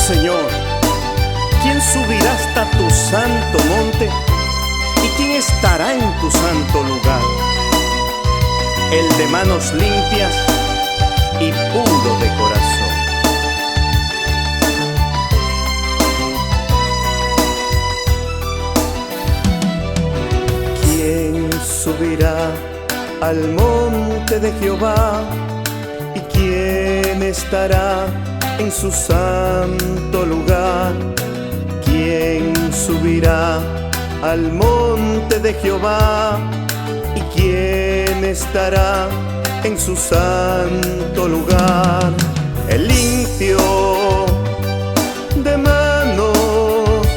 Señor, ¿quién subirá hasta tu santo monte? ¿Y quién estará en tu santo lugar? El de manos limpias y puro de corazón. ¿Quién subirá al monte de Jehová? ¿Y quién estará en su santo lugar? ¿Quién subirá al monte de Jehová? ¿Y quién estará en su santo lugar? El limpio de manos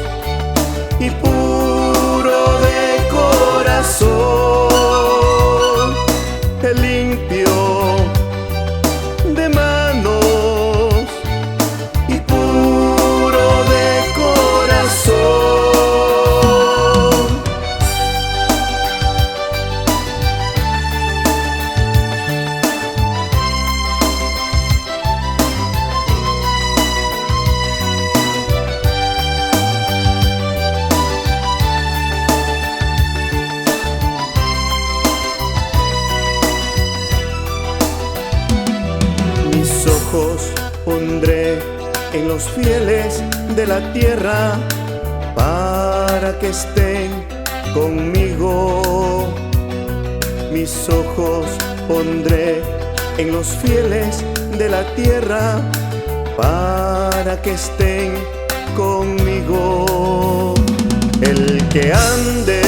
y puro de corazón. El limpio de manos y puro de corazón. Mis ojos pondré en los fieles de la tierra para que estén conmigo. Mis ojos pondré en los fieles de la tierra para que estén conmigo. El que ande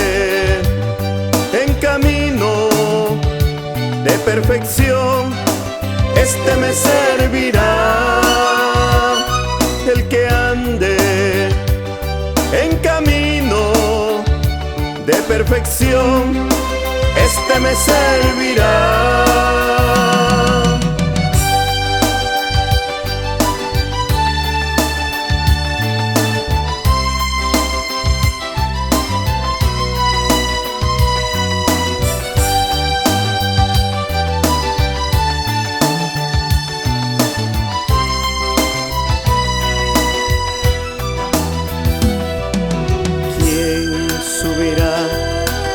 en camino de perfección, este me servirá. El que ande en camino de perfección, este me servirá.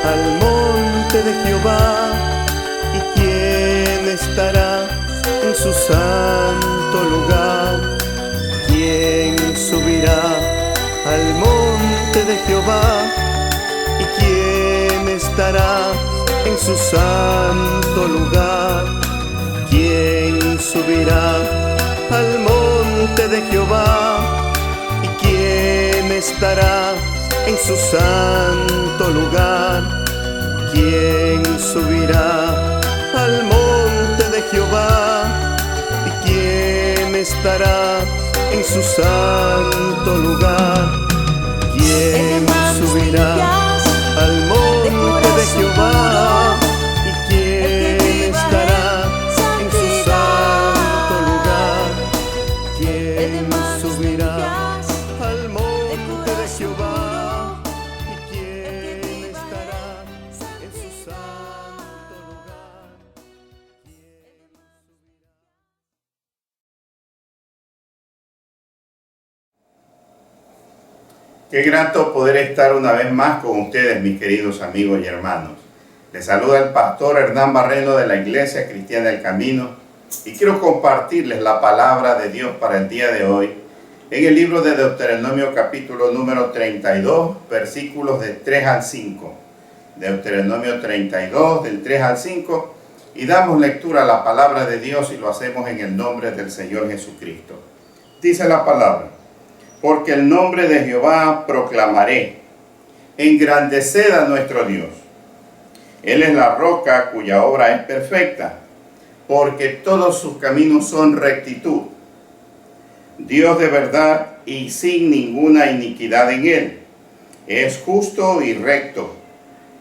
Al monte de Jehová, ¿y quién estará en su santo lugar? ¿Quién subirá al monte de Jehová? ¿Y quién estará en su santo lugar? ¿Quién subirá al monte de Jehová? ¿Y quién estará en su santo lugar? ¿Quién subirá al monte de Jehová? ¿Y quién estará en su santo lugar? ¿Quién subirá al monte de Jehová? ¿Y quién estará en su santo lugar? ¿Quién subirá al monte de Jehová? Qué grato poder estar una vez más con ustedes, mis queridos amigos y hermanos. Les saluda el pastor Hernán Barreno de la Iglesia Cristiana del Camino y quiero compartirles la palabra de Dios para el día de hoy en el libro de Deuteronomio capítulo número 32, versículos del 3 al 5. Deuteronomio 32, del 3 al 5, y damos lectura a la palabra de Dios y lo hacemos en el nombre del Señor Jesucristo. Dice la palabra: porque el nombre de Jehová proclamaré, engrandeced a nuestro Dios. Él es la roca cuya obra es perfecta, porque todos sus caminos son rectitud. Dios de verdad y sin ninguna iniquidad en él. Es justo y recto.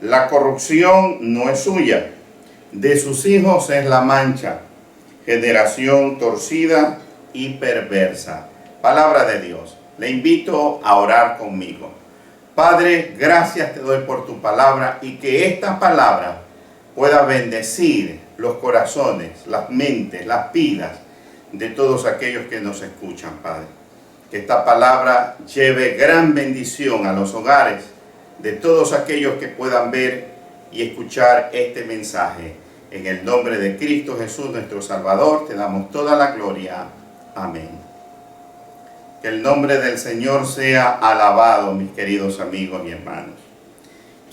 La corrupción no es suya. De sus hijos es la mancha. Generación torcida y perversa. Palabra de Dios. Le invito a orar conmigo. Padre, gracias te doy por tu palabra y que esta palabra pueda bendecir los corazones, las mentes, las vidas de todos aquellos que nos escuchan, Padre. que esta palabra lleve gran bendición a los hogares de todos aquellos que puedan ver y escuchar este mensaje. En el nombre de Cristo Jesús, nuestro Salvador, te damos toda la gloria. Amén. Que el nombre del Señor sea alabado, mis queridos amigos y hermanos.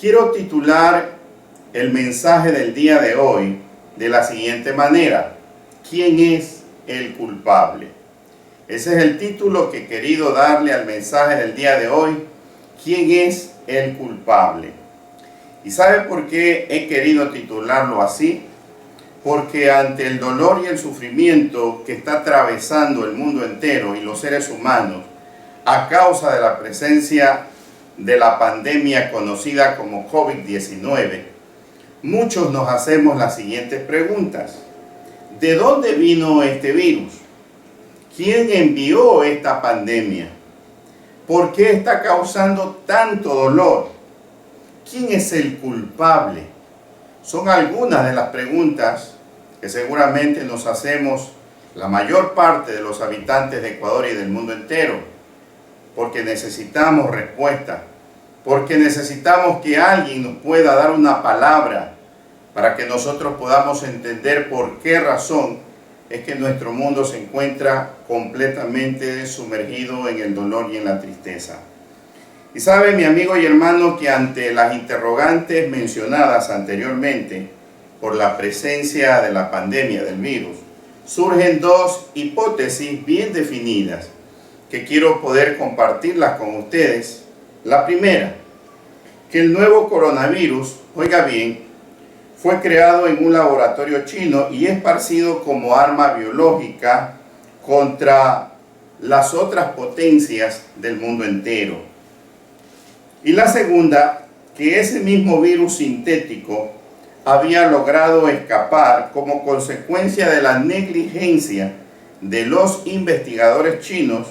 Quiero titular el mensaje del día de hoy de la siguiente manera: ¿quién es el culpable? Ese es el título que he querido darle al mensaje del día de hoy. ¿Quién es el culpable? ¿Y sabe por qué he querido titularlo así? Porque ante el dolor y el sufrimiento que está atravesando el mundo entero y los seres humanos a causa de la presencia de la pandemia conocida como COVID-19, muchos nos hacemos las siguientes preguntas. ¿De dónde vino este virus? ¿Quién envió esta pandemia? ¿Por qué está causando tanto dolor? ¿Quién es el culpable? Son algunas de las preguntas que seguramente nos hacemos la mayor parte de los habitantes de Ecuador y del mundo entero, porque necesitamos respuesta, porque necesitamos que alguien nos pueda dar una palabra para que nosotros podamos entender por qué razón es que nuestro mundo se encuentra completamente sumergido en el dolor y en la tristeza. Y sabe, mi amigo y hermano, que ante las interrogantes mencionadas anteriormente por la presencia de la pandemia del virus, surgen dos hipótesis bien definidas que quiero poder compartirlas con ustedes. La primera, que el nuevo coronavirus, oiga bien, fue creado en un laboratorio chino y esparcido como arma biológica contra las otras potencias del mundo entero. Y la segunda, que ese mismo virus sintético había logrado escapar como consecuencia de la negligencia de los investigadores chinos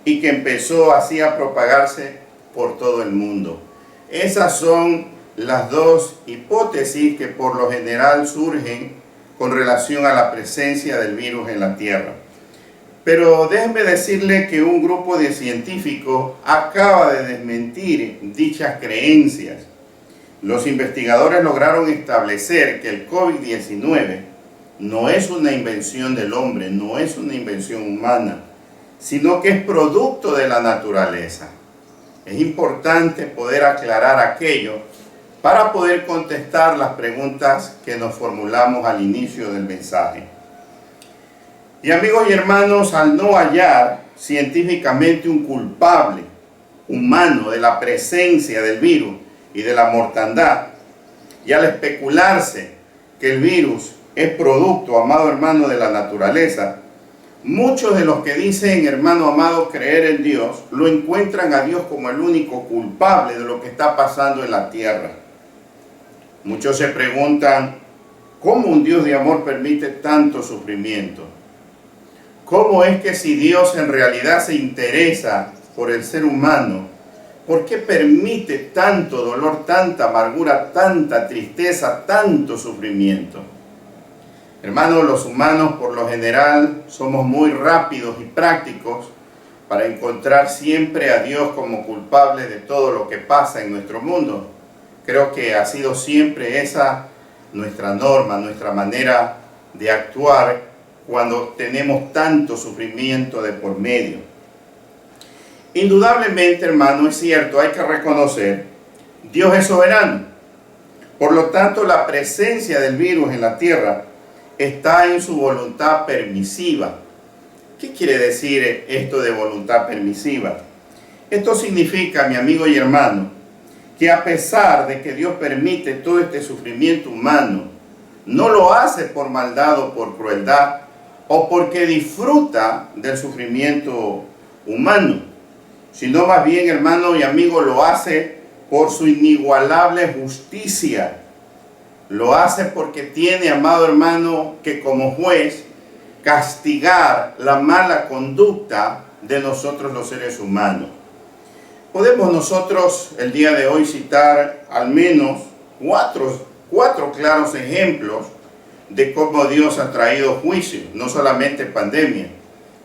y que empezó así a propagarse por todo el mundo. Esas son las dos hipótesis que por lo general surgen con relación a la presencia del virus en la Tierra. Pero déjenme decirle que un grupo de científicos acaba de desmentir dichas creencias. Los investigadores lograron establecer que el COVID-19 no es una invención del hombre, no es una invención humana, sino que es producto de la naturaleza. Es importante poder aclarar aquello para poder contestar las preguntas que nos formulamos al inicio del mensaje. Y amigos y hermanos, al no hallar científicamente un culpable humano de la presencia del virus y de la mortandad, y al especularse que el virus es producto, amado hermano, de la naturaleza, muchos de los que dicen, hermano amado, creer en Dios, lo encuentran a Dios como el único culpable de lo que está pasando en la tierra. Muchos se preguntan, ¿cómo un Dios de amor permite tanto sufrimiento? ¿Cómo es que si Dios en realidad se interesa por el ser humano, por qué permite tanto dolor, tanta amargura, tanta tristeza, tanto sufrimiento? Hermanos, los humanos por lo general somos muy rápidos y prácticos para encontrar siempre a Dios como culpable de todo lo que pasa en nuestro mundo. Creo que ha sido siempre esa nuestra norma, nuestra manera de actuar cuando tenemos tanto sufrimiento de por medio. Indudablemente, hermano, es cierto, hay que reconocer, Dios es soberano. Por lo tanto, la presencia del virus en la tierra está en su voluntad permisiva. ¿Qué quiere decir esto de voluntad permisiva? Esto significa, mi amigo y hermano, que a pesar de que Dios permite todo este sufrimiento humano, no lo hace por maldad o por crueldad, o porque disfruta del sufrimiento humano, sino más bien, hermano y amigo, lo hace por su inigualable justicia. Lo hace porque tiene, amado hermano, que como juez castigar la mala conducta de nosotros los seres humanos. Podemos nosotros el día de hoy citar al menos cuatro claros ejemplos de cómo Dios ha traído juicios, no solamente pandemia,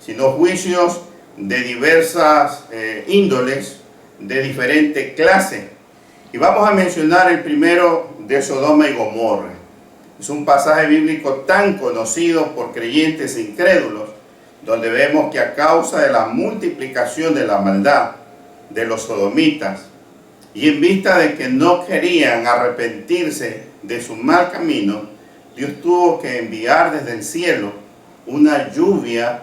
sino juicios de diversas índoles, de diferente clase. Y vamos a mencionar el primero de Sodoma y Gomorra. Es un pasaje bíblico tan conocido por creyentes e incrédulos, donde vemos que a causa de la multiplicación de la maldad de los sodomitas, y en vista de que no querían arrepentirse de su mal camino, Dios tuvo que enviar desde el cielo una lluvia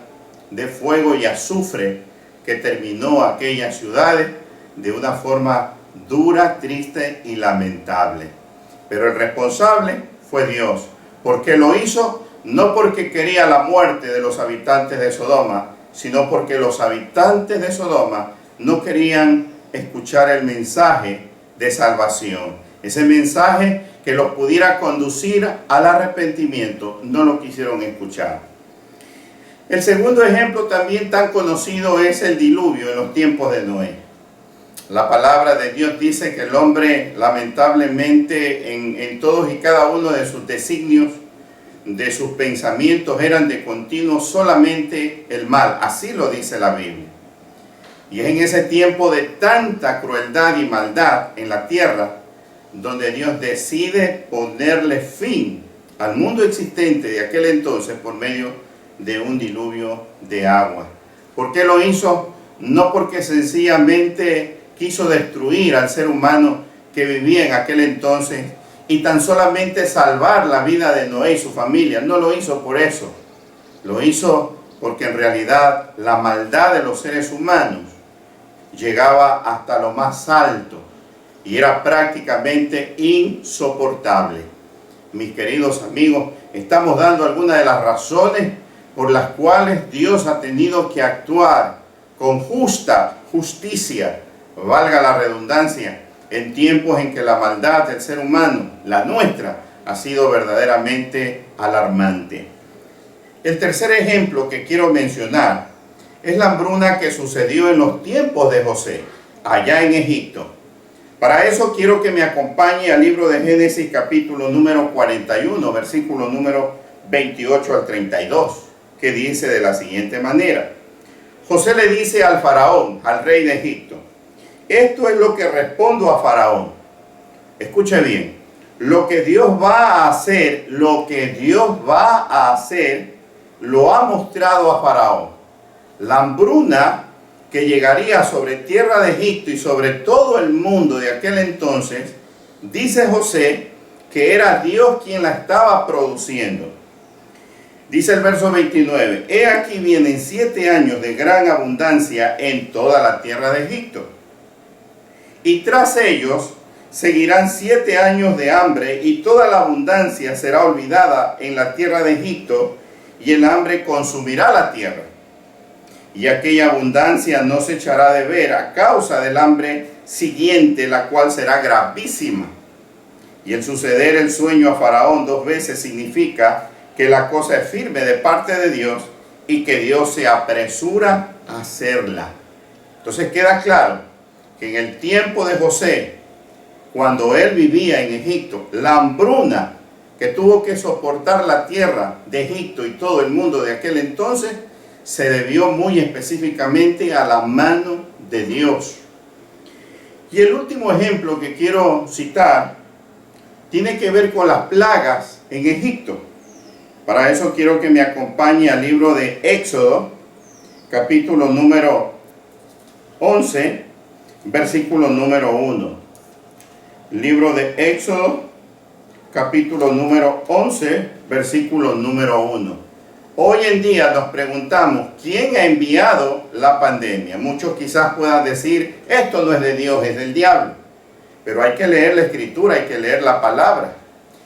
de fuego y azufre que terminó aquellas ciudades de una forma dura, triste y lamentable. Pero el responsable fue Dios. ¿Por qué lo hizo? No porque quería la muerte de los habitantes de Sodoma, sino porque los habitantes de Sodoma no querían escuchar el mensaje de salvación. Ese mensaje que los pudiera conducir al arrepentimiento, no lo quisieron escuchar. El segundo ejemplo también tan conocido es el diluvio en los tiempos de Noé. La palabra de Dios dice que el hombre, lamentablemente, en todos y cada uno de sus designios, de sus pensamientos, eran de continuo solamente el mal. Así lo dice la Biblia. Y es en ese tiempo de tanta crueldad y maldad en la tierra, donde Dios decide ponerle fin al mundo existente de aquel entonces por medio de un diluvio de agua. ¿Por qué lo hizo? No porque sencillamente quiso destruir al ser humano que vivía en aquel entonces y tan solamente salvar la vida de Noé y su familia. No lo hizo por eso. Lo hizo porque en realidad la maldad de los seres humanos llegaba hasta lo más alto y era prácticamente insoportable. Mis queridos amigos, estamos dando algunas de las razones por las cuales Dios ha tenido que actuar con justicia, valga la redundancia, en tiempos en que la maldad del ser humano, la nuestra, ha sido verdaderamente alarmante. El tercer ejemplo que quiero mencionar es la hambruna que sucedió en los tiempos de José, allá en Egipto. Para eso quiero que me acompañe al libro de Génesis capítulo número 41, versículo número 28 al 32, que dice de la siguiente manera. José le dice al faraón, al rey de Egipto: esto es lo que respondo a faraón. Escuche bien, lo que Dios va a hacer, lo ha mostrado a faraón. La hambruna que llegaría sobre tierra de Egipto y sobre todo el mundo de aquel entonces, dice José que era Dios quien la estaba produciendo. Dice el verso 29, he aquí vienen 7 años de gran abundancia en toda la tierra de Egipto. Y tras ellos seguirán 7 años de hambre y toda la abundancia será olvidada en la tierra de Egipto y el hambre consumirá la tierra. Y aquella abundancia no se echará de ver a causa del hambre siguiente, la cual será gravísima. Y el suceder el sueño a Faraón 2 veces significa que la cosa es firme de parte de Dios y que Dios se apresura a hacerla. Entonces queda claro que en el tiempo de José, cuando él vivía en Egipto, la hambruna que tuvo que soportar la tierra de Egipto y todo el mundo de aquel entonces, se debió muy específicamente a la mano de Dios. Y el último ejemplo que quiero citar tiene que ver con las plagas en Egipto. Para eso quiero que me acompañe al libro de Éxodo, capítulo número 11, versículo número 1. Libro de Éxodo, capítulo número 11, versículo número 1. Hoy en día nos preguntamos, ¿quién ha enviado la pandemia? Muchos quizás puedan decir, esto no es de Dios, es del diablo. Pero hay que leer la Escritura, hay que leer la palabra.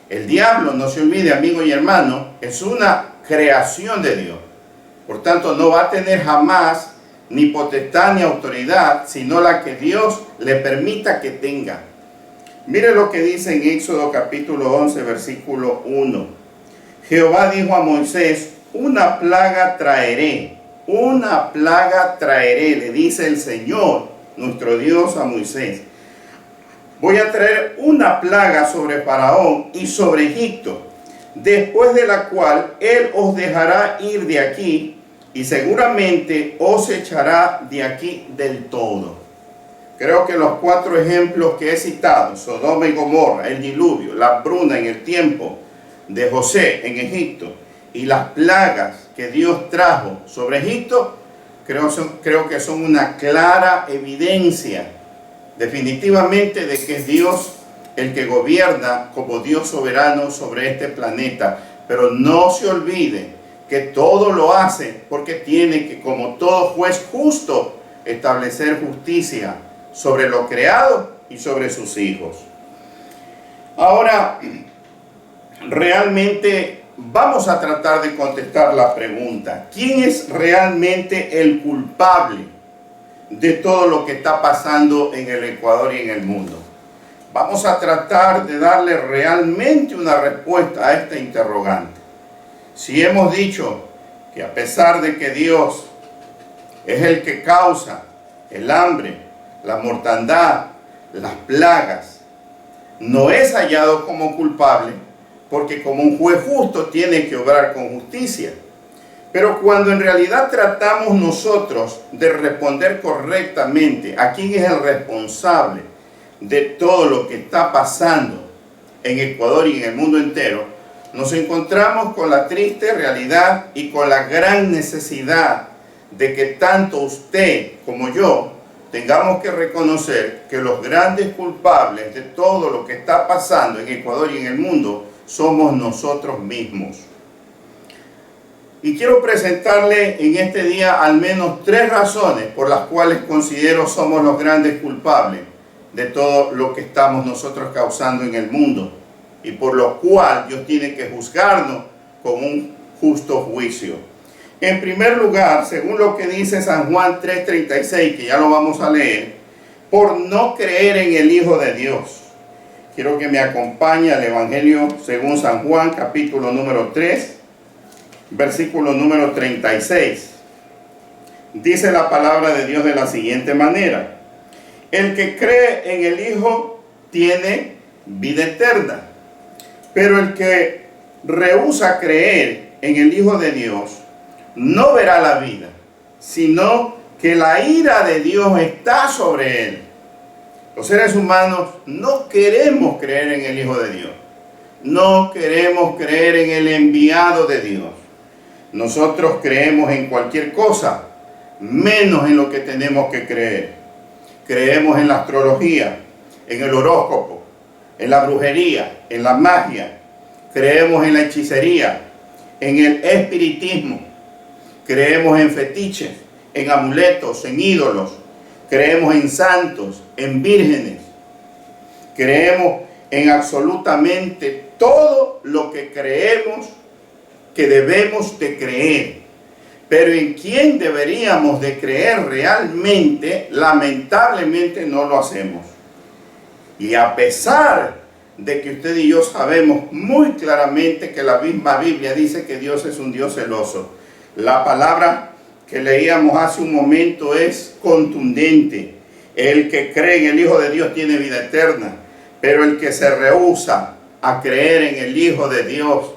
El diablo, no se olvide, amigo y hermano, es una creación de Dios. Por tanto, no va a tener jamás ni potestad ni autoridad, sino la que Dios le permita que tenga. Mire lo que dice en Éxodo capítulo 11, versículo 1. Jehová dijo a Moisés, una plaga traeré, le dice el Señor, nuestro Dios, a Moisés. Voy a traer una plaga sobre Faraón y sobre Egipto, después de la cual él os dejará ir de aquí y seguramente os echará de aquí del todo. Creo que los 4 ejemplos que he citado, Sodoma y Gomorra, el diluvio, la hambruna en el tiempo de José en Egipto y las plagas que Dios trajo sobre Egipto, creo que son una clara evidencia definitivamente de que es Dios el que gobierna como Dios soberano sobre este planeta. Pero no se olvide que todo lo hace porque tiene que, como todo juez justo, establecer justicia sobre lo creado y sobre sus hijos. Ahora, realmente vamos a tratar de contestar la pregunta: ¿quién es realmente el culpable de todo lo que está pasando en el Ecuador y en el mundo? Vamos a tratar de darle realmente una respuesta a esta interrogante. Si hemos dicho que a pesar de que Dios es el que causa el hambre, la mortandad, las plagas, no es hallado como culpable, porque como un juez justo tiene que obrar con justicia. Pero cuando en realidad tratamos nosotros de responder correctamente a quién es el responsable de todo lo que está pasando en Ecuador y en el mundo entero, nos encontramos con la triste realidad y con la gran necesidad de que tanto usted como yo tengamos que reconocer que los grandes culpables de todo lo que está pasando en Ecuador y en el mundo somos nosotros mismos. Y quiero presentarle en este día al menos 3 razones por las cuales considero somos los grandes culpables de todo lo que estamos nosotros causando en el mundo y por lo cual Dios tiene que juzgarnos con un justo juicio. En primer lugar, según lo que dice San Juan 3:36, que ya lo vamos a leer, por no creer en el Hijo de Dios. Quiero que me acompañe al Evangelio según San Juan, capítulo número 3, versículo número 36. Dice la palabra de Dios de la siguiente manera: el que cree en el Hijo tiene vida eterna, pero el que rehúsa creer en el Hijo de Dios no verá la vida, sino que la ira de Dios está sobre él. Los seres humanos no queremos creer en el Hijo de Dios. No queremos creer en el enviado de Dios. Nosotros creemos en cualquier cosa, menos en lo que tenemos que creer. Creemos en la astrología, en el horóscopo, en la brujería, en la magia. Creemos en la hechicería, en el espiritismo. Creemos en fetiches, en amuletos, en ídolos. Creemos en santos, en vírgenes. Creemos en absolutamente todo lo que creemos que debemos de creer. Pero en quién deberíamos de creer realmente, lamentablemente no lo hacemos. Y a pesar de que usted y yo sabemos muy claramente que la misma Biblia dice que Dios es un Dios celoso, la palabra que leíamos hace un momento es contundente. El que cree en el Hijo de Dios tiene vida eterna, pero el que se rehúsa a creer en el Hijo de Dios,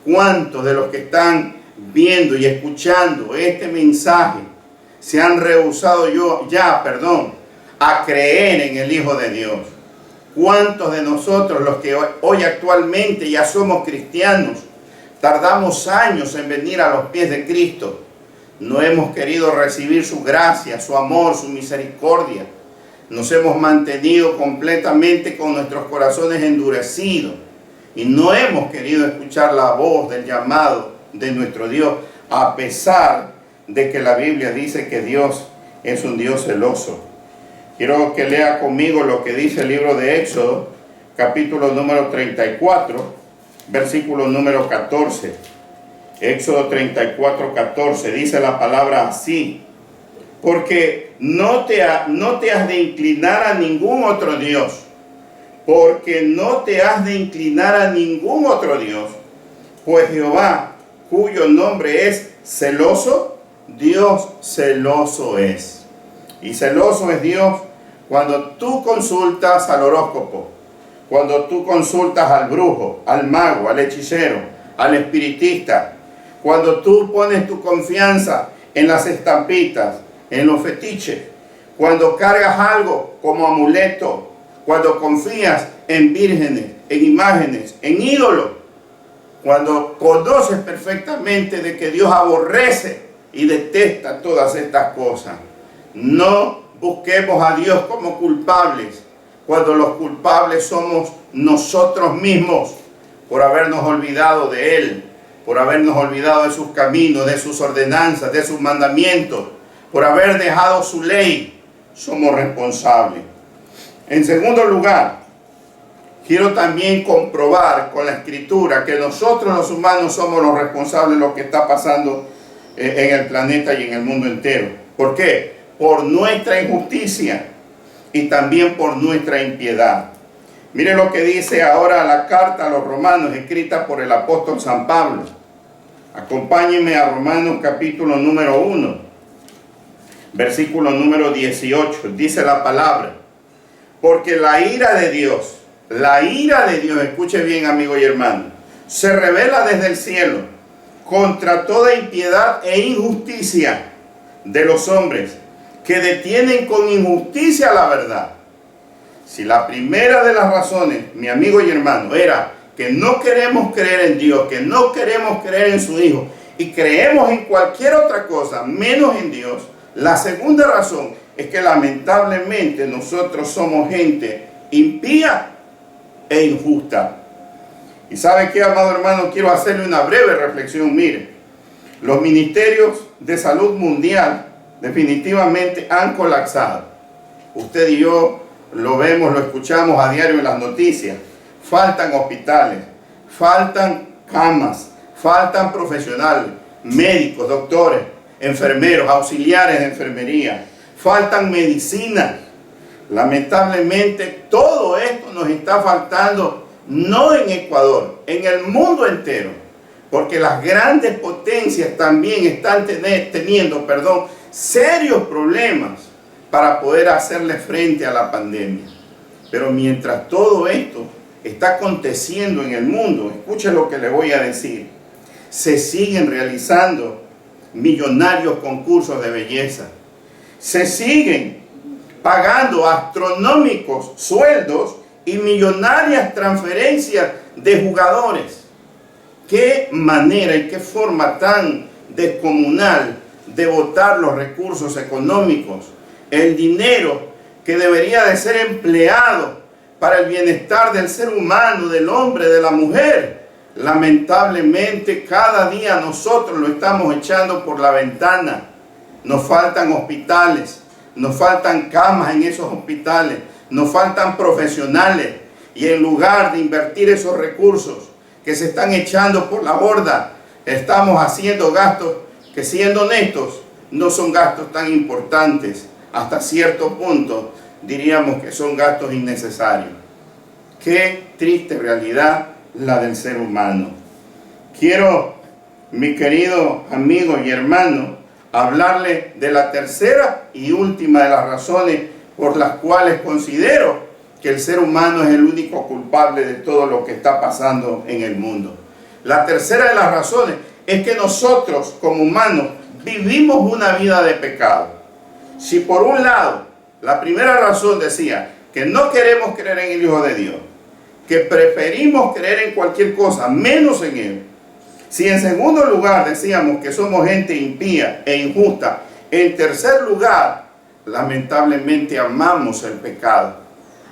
¿cuántos de los que están viendo y escuchando este mensaje se han rehusado a creer en el Hijo de Dios? ¿Cuántos de nosotros, los que hoy actualmente ya somos cristianos, tardamos años en venir a los pies de Cristo? No hemos querido recibir su gracia, su amor, su misericordia. Nos hemos mantenido completamente con nuestros corazones endurecidos y no hemos querido escuchar la voz del llamado de nuestro Dios, a pesar de que la Biblia dice que Dios es un Dios celoso. Quiero que lea conmigo lo que dice el libro de Éxodo, capítulo número 34, versículo número 14. Éxodo 34, 14, dice la palabra así: porque no te has de inclinar a ningún otro Dios, porque no te has de inclinar a ningún otro Dios, pues Jehová, cuyo nombre es celoso, Dios celoso es. Y celoso es Dios cuando tú consultas al horóscopo, cuando tú consultas al brujo, al mago, al hechicero, al espiritista, cuando tú pones tu confianza en las estampitas, en los fetiches, cuando cargas algo como amuleto, cuando confías en vírgenes, en imágenes, en ídolos, cuando conoces perfectamente de que Dios aborrece y detesta todas estas cosas. No busquemos a Dios como culpables, cuando los culpables somos nosotros mismos por habernos olvidado de Él, por habernos olvidado de sus caminos, de sus ordenanzas, de sus mandamientos, por haber dejado su ley. Somos responsables. En segundo lugar, quiero también comprobar con la Escritura que nosotros los humanos somos los responsables de lo que está pasando en el planeta y en el mundo entero. ¿Por qué? Por nuestra injusticia y también por nuestra impiedad. Mire lo que dice ahora la carta a los Romanos, escrita por el apóstol San Pablo. Acompáñenme a Romanos capítulo número 1, versículo número 18. Dice la palabra: porque la ira de Dios, escuche bien, amigo y hermano, se revela desde el cielo contra toda impiedad e injusticia de los hombres que detienen con injusticia la verdad. Si la primera de las razones, mi amigo y hermano, era que no queremos creer en Dios, que no queremos creer en su Hijo y creemos en cualquier otra cosa menos en Dios, la segunda razón es que lamentablemente nosotros somos gente impía e injusta. Y ¿sabe qué, amado hermano? Quiero hacerle una breve reflexión. Mire, los ministerios de salud mundial definitivamente han colapsado. Usted y yo lo vemos, lo escuchamos a diario en las noticias. Faltan hospitales, faltan camas, faltan profesionales, médicos, doctores, enfermeros, auxiliares de enfermería, faltan medicinas. Lamentablemente todo esto nos está faltando, no en Ecuador, en el mundo entero, porque las grandes potencias también están teniendo serios problemas para poder hacerle frente a la pandemia. Pero mientras todo esto está aconteciendo en el mundo, escuche lo que le voy a decir, se siguen realizando millonarios concursos de belleza, se siguen pagando astronómicos sueldos y millonarias transferencias de jugadores. ¿Qué manera y qué forma tan descomunal de botar los recursos económicos, el dinero que debería de ser empleado para el bienestar del ser humano, del hombre, de la mujer? Lamentablemente cada día nosotros lo estamos echando por la ventana. Nos faltan hospitales, nos faltan camas en esos hospitales, nos faltan profesionales, y en lugar de invertir esos recursos que se están echando por la borda, estamos haciendo gastos que, siendo honestos, no son gastos tan importantes. Hasta cierto punto diríamos que son gastos innecesarios. Qué triste realidad la del ser humano. Quiero, mi querido amigo y hermano, hablarle de la tercera y última de las razones por las cuales considero que el ser humano es el único culpable de todo lo que está pasando en el mundo. La tercera de las razones es que nosotros como humanos vivimos una vida de pecado. Si por un lado, la primera razón decía que no queremos creer en el Hijo de Dios, que preferimos creer en cualquier cosa menos en Él. Si en segundo lugar decíamos que somos gente impía e injusta, en tercer lugar, lamentablemente amamos el pecado.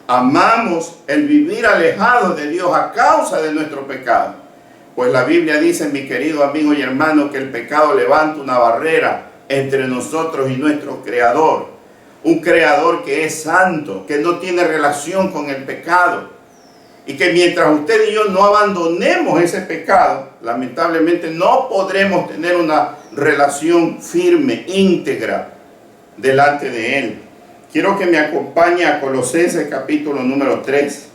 Amamos el vivir alejados de Dios a causa de nuestro pecado. Pues la Biblia dice, mi querido amigo y hermano, que el pecado levanta una barrera entre nosotros y nuestro Creador. Un Creador que es santo, que no tiene relación con el pecado. Y que mientras usted y yo no abandonemos ese pecado, lamentablemente no podremos tener una relación firme, íntegra, delante de Él. Quiero que me acompañe a Colosenses capítulo número 3.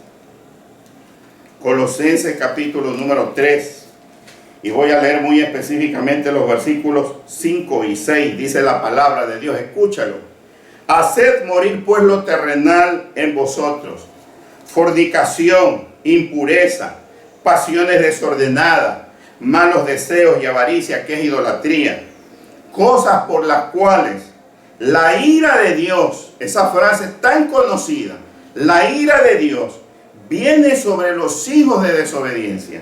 Colosenses capítulo número 3. Y voy a leer muy específicamente los versículos 5 y 6. Dice la palabra de Dios, escúchalo. Haced morir pues lo terrenal en vosotros: fornicación, impureza, pasiones desordenadas, malos deseos y avaricia, que es idolatría. Cosas por las cuales la ira de Dios, esa frase tan conocida, la ira de Dios viene sobre los hijos de desobediencia.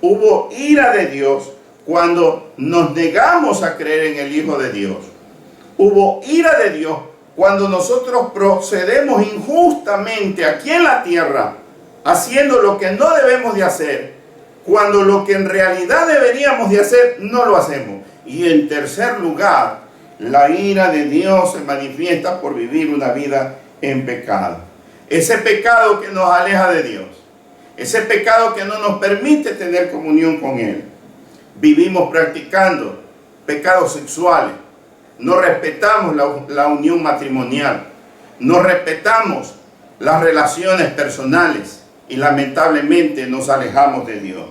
Hubo ira de Dios cuando nos negamos a creer en el Hijo de Dios. Hubo ira de Dios cuando nosotros procedemos injustamente aquí en la tierra, haciendo lo que no debemos de hacer, cuando lo que en realidad deberíamos de hacer no lo hacemos. Y en tercer lugar, la ira de Dios se manifiesta por vivir una vida en pecado. Ese pecado que nos aleja de Dios, ese pecado que no nos permite tener comunión con Él. Vivimos practicando pecados sexuales, no respetamos la unión matrimonial, no respetamos las relaciones personales y lamentablemente nos alejamos de Dios.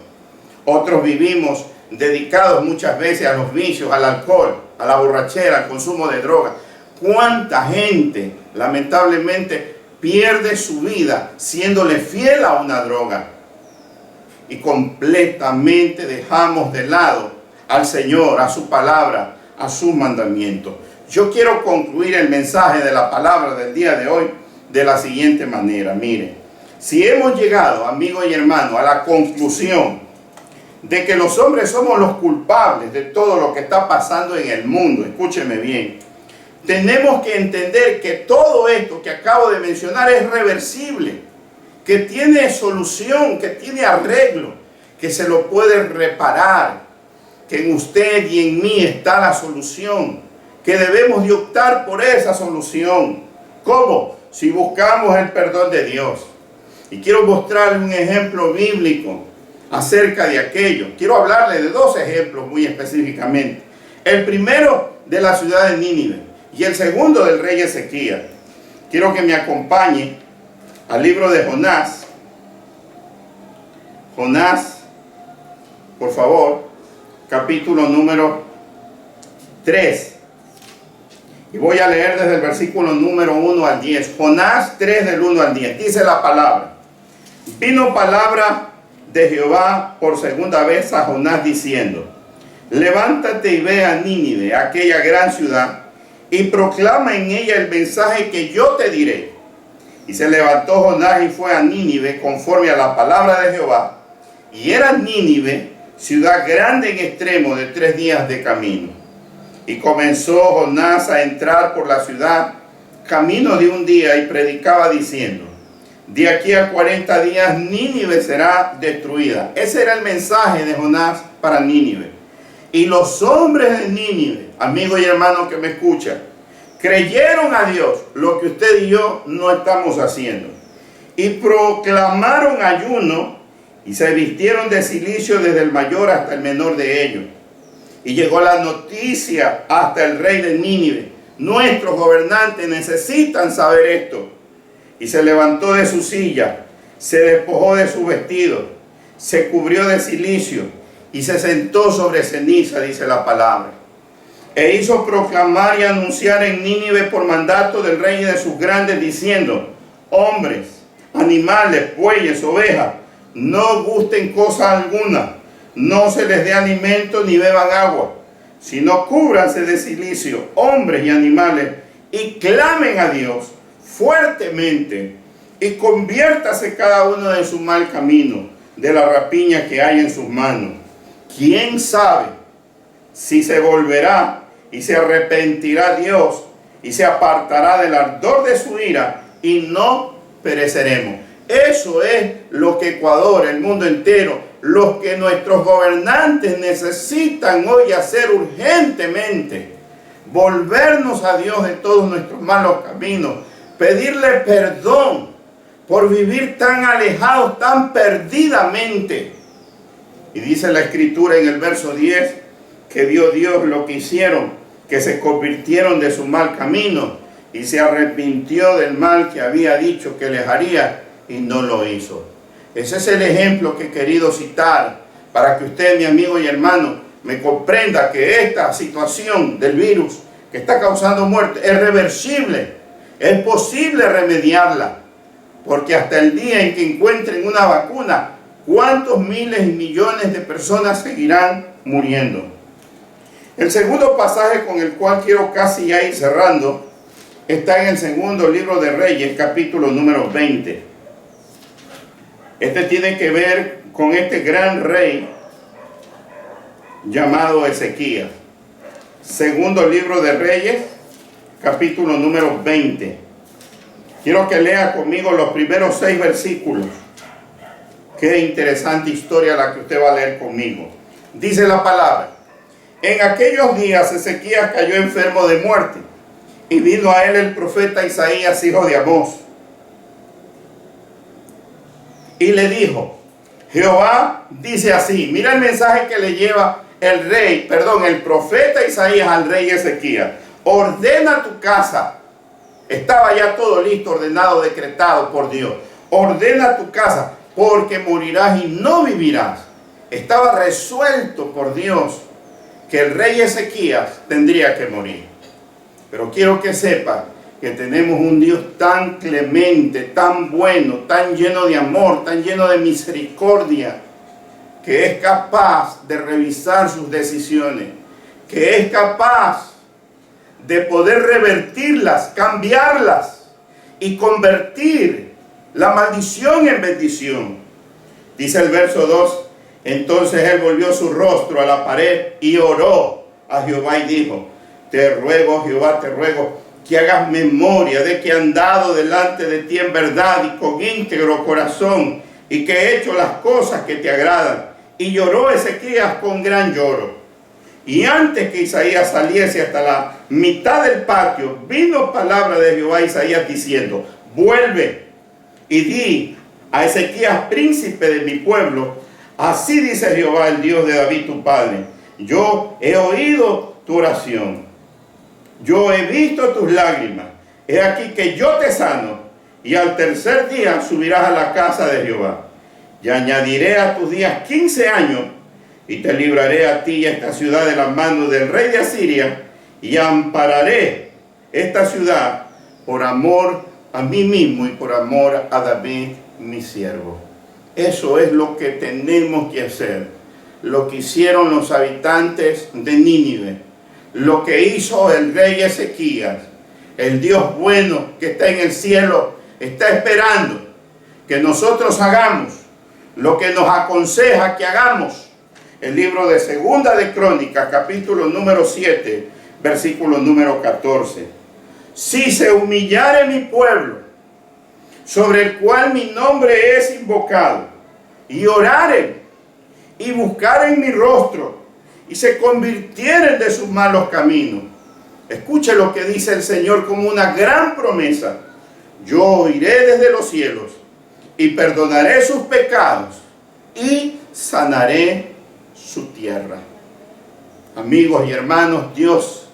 Otros vivimos dedicados muchas veces a los vicios, al alcohol, a la borrachera, al consumo de drogas. ¿Cuánta gente lamentablemente pierde su vida siéndole fiel a una droga? Y completamente dejamos de lado al Señor, a su palabra, a sus mandamientos. Yo quiero concluir el mensaje de la palabra del día de hoy de la siguiente manera. Mire, si hemos llegado, amigos y hermanos, a la conclusión de que los hombres somos los culpables de todo lo que está pasando en el mundo, escúcheme bien, tenemos que entender que todo esto que acabo de mencionar es reversible, que tiene solución, que tiene arreglo, que se lo puede reparar, que en usted y en mí está la solución, que debemos de optar por esa solución. ¿Cómo? Si buscamos el perdón de Dios. Y quiero mostrarle un ejemplo bíblico acerca de aquello. Quiero hablarle de dos ejemplos muy específicamente. El primero de la ciudad de Nínive y el segundo del rey Ezequías. Quiero que me acompañe al libro de Jonás. Jonás, por favor, capítulo número 3. Y voy a leer desde el versículo número 1 al 10. Jonás 3 del 1 al 10. Dice la palabra: vino palabra de Jehová por segunda vez a Jonás diciendo: levántate y ve a Nínive, aquella gran ciudad, y proclama en ella el mensaje que yo te diré. Y se levantó Jonás y fue a Nínive conforme a la palabra de Jehová. Y era Nínive ciudad grande en extremo de 3 días de camino. Y comenzó Jonás a entrar por la ciudad camino de un día y predicaba diciendo: de aquí a 40 días Nínive será destruida. Ese era el mensaje de Jonás para Nínive. Y los hombres de Nínive, amigos y hermanos que me escuchan, creyeron a Dios, lo que usted y yo no estamos haciendo. Y proclamaron ayuno y se vistieron de cilicio desde el mayor hasta el menor de ellos. Y llegó la noticia hasta el rey de Nínive: nuestros gobernantes necesitan saber esto. Y se levantó de su silla, se despojó de su vestido, se cubrió de cilicio y se sentó sobre ceniza, dice la palabra. E hizo proclamar y anunciar en Nínive por mandato del rey y de sus grandes, diciendo: hombres, animales, bueyes, ovejas, no gusten cosa alguna, no se les dé alimento ni beban agua, sino cúbranse de cilicio, hombres y animales, y clamen a Dios fuertemente, y conviértase cada uno de su mal camino, de la rapiña que hay en sus manos. ¿Quién sabe si se volverá y se arrepentirá Dios y se apartará del ardor de su ira y no pereceremos? Eso es lo que Ecuador, el mundo entero, los que nuestros gobernantes necesitan hoy hacer urgentemente: volvernos a Dios de todos nuestros malos caminos, pedirle perdón por vivir tan alejados, tan perdidamente. Y dice la Escritura en el verso 10 que vio Dios lo que hicieron, que se convirtieron de su mal camino y se arrepintió del mal que había dicho que les haría y no lo hizo. Ese es el ejemplo que he querido citar para que usted, mi amigo y hermano, me comprenda que esta situación del virus que está causando muerte es reversible. Es posible remediarla, porque hasta el día en que encuentren una vacuna, ¿cuántos miles y millones de personas seguirán muriendo? El segundo pasaje con el cual quiero casi ya ir cerrando está en el segundo libro de Reyes, capítulo número 20. Este tiene que ver con este gran rey llamado Ezequías. Segundo libro de Reyes, capítulo número 20. Quiero que lea conmigo los primeros 6 versículos. Qué interesante historia la que usted va a leer conmigo. Dice la palabra: en aquellos días Ezequías cayó enfermo de muerte, y vino a él el profeta Isaías, hijo de Amós, y le dijo: Jehová dice así. Mira el mensaje que le lleva el profeta Isaías al rey Ezequías: ordena tu casa. Estaba ya todo listo, ordenado, decretado por Dios. Ordena tu casa, porque morirás y no vivirás. Estaba resuelto por Dios que el rey Ezequías tendría que morir. Pero quiero que sepa que tenemos un Dios tan clemente, tan bueno, tan lleno de amor, tan lleno de misericordia, que es capaz de revisar sus decisiones, que es capaz de poder revertirlas, cambiarlas y convertir la maldición en bendición. Dice el verso 2: entonces él volvió su rostro a la pared y oró a Jehová y dijo: te ruego, Jehová, te ruego que hagas memoria de que he andado delante de ti en verdad y con íntegro corazón, y que he hecho las cosas que te agradan. Y lloró Ezequías con gran lloro. Y antes que Isaías saliese hasta la mitad del patio, vino palabra de Jehová a Isaías diciendo: vuelve y di a Ezequías, príncipe de mi pueblo: así dice Jehová, el Dios de David tu padre, yo he oído tu oración, yo he visto tus lágrimas, he aquí que yo te sano, y al tercer día subirás a la casa de Jehová, y añadiré a tus días 15 años, y te libraré a ti y a esta ciudad de las manos del rey de Asiria, y ampararé esta ciudad por amor a mí mismo y por amor a David mi siervo. Eso es lo que tenemos que hacer, lo que hicieron los habitantes de Nínive, lo que hizo el rey Ezequías. El Dios bueno que está en el cielo está esperando que nosotros hagamos lo que nos aconseja que hagamos. El libro de Segunda de Crónicas, capítulo número 7, versículo número 14. Si se humillare mi pueblo, sobre el cual mi nombre es invocado, y oraren y buscaren mi rostro, y se convirtieren de sus malos caminos. Escuche lo que dice el Señor como una gran promesa: yo oiré desde los cielos y perdonaré sus pecados y sanaré su tierra. Amigos y hermanos, Dios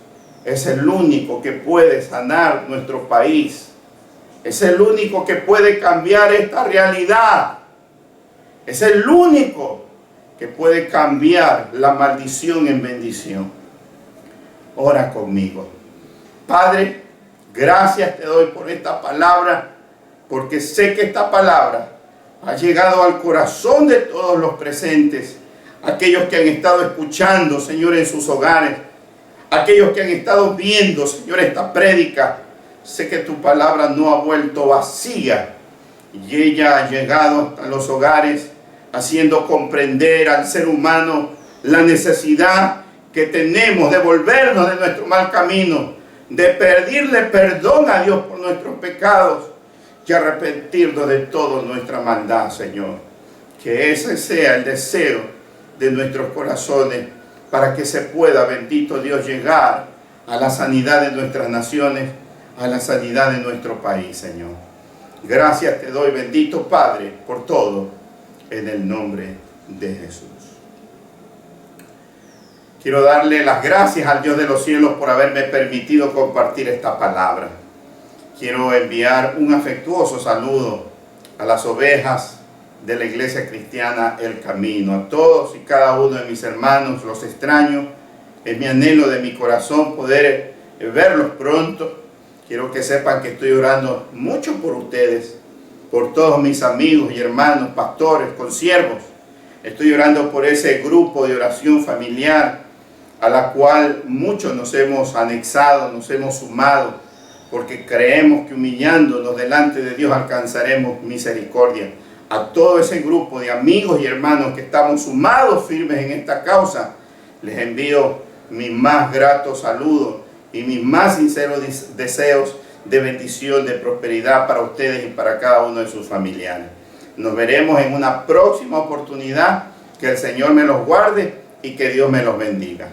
es el único que puede sanar nuestro país. Es el único que puede cambiar esta realidad. Es el único que puede cambiar la maldición en bendición. Ora conmigo. Padre, gracias te doy por esta palabra, porque sé que esta palabra ha llegado al corazón de todos los presentes, aquellos que han estado escuchando, Señor, en sus hogares, aquellos que han estado viendo, Señor, esta prédica. Sé que tu palabra no ha vuelto vacía, y ella ha llegado hasta los hogares, haciendo comprender al ser humano la necesidad que tenemos de volvernos de nuestro mal camino, de pedirle perdón a Dios por nuestros pecados y arrepentirnos de toda nuestra maldad, Señor. Que ese sea el deseo de nuestros corazones, para que se pueda, bendito Dios, llegar a la sanidad de nuestras naciones, a la sanidad de nuestro país, Señor. Gracias te doy, bendito Padre, por todo, en el nombre de Jesús. Quiero darle las gracias al Dios de los cielos por haberme permitido compartir esta palabra. Quiero enviar un afectuoso saludo a las ovejas de la Iglesia Cristiana El Camino. A todos y cada uno de mis hermanos los extraño. Es mi anhelo de mi corazón poder verlos pronto. Quiero que sepan que estoy orando mucho por ustedes. por todos mis amigos y hermanos, pastores, consiervos. Estoy orando por ese grupo de oración familiar a la cual muchos nos hemos anexado, nos hemos sumado, porque creemos que humillándonos delante de Dios alcanzaremos misericordia. A todo ese grupo de amigos y hermanos que estamos sumados firmes en esta causa, les envío mis más gratos saludos y mis más sinceros deseos de bendición, de prosperidad para ustedes y para cada uno de sus familiares. Nos veremos en una próxima oportunidad. Que el Señor me los guarde y que Dios me los bendiga.